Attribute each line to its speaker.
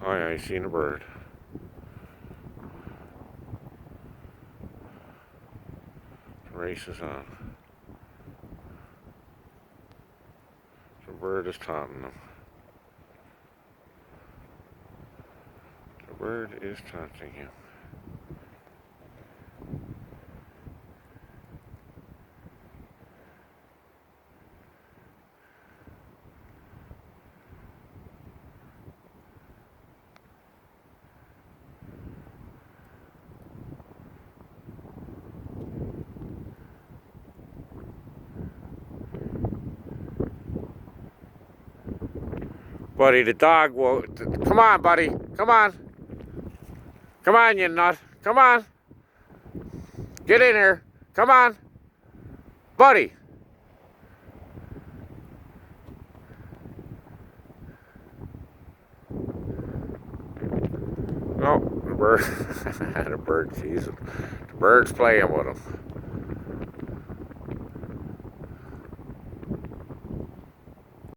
Speaker 1: Oh yeah, I seen a bird. The race is on. The bird is taunting them. The bird is taunting him. Buddy, the dog will... Come on, buddy. Come on. Come on, you nut. Come on. Get in here. Come on. Buddy. Oh, the bird. The bird sees him. The bird's playing with him.